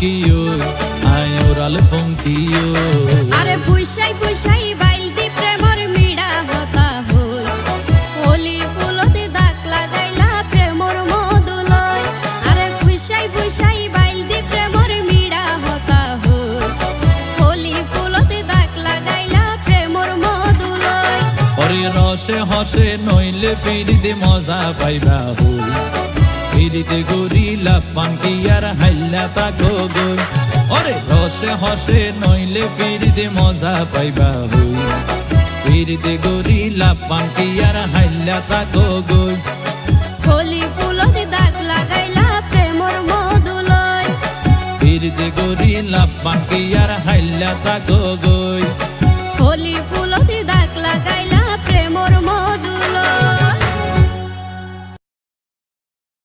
কিও আয় ওরাল ফঙ্কিও আরে ফুইসাই ফুইসাই বাইলতি প্রেমর মিড়া হতা হই হোলি ফুলতে দাগ লাগাইলা প্রেমর মধুলয় আরে ফুইসাই ফুইসাই বাইলতি প্রেমর মিড়া হতা হই হোলি ফুলতে দাগ লাগাইলা প্রেমর মধুলয় ওরে রসে হসে নইলে ফিরিতে মজা পাইবা হই ফিরিতে গরিলা পাঙ্কি আর হাইলা তাকো গই ওরে রসে হসে নইলে ফিরিতে মজা পাইবা হই ফিরিতে গরিলা পাঙ্কি আর হাইলা তাকো গই হোলি ফুলতে দাগ লাগাইলা প্রেমর মধুলয় ফিরিতে গরিলা পাঙ্কি আর হাইলা তাকো গই।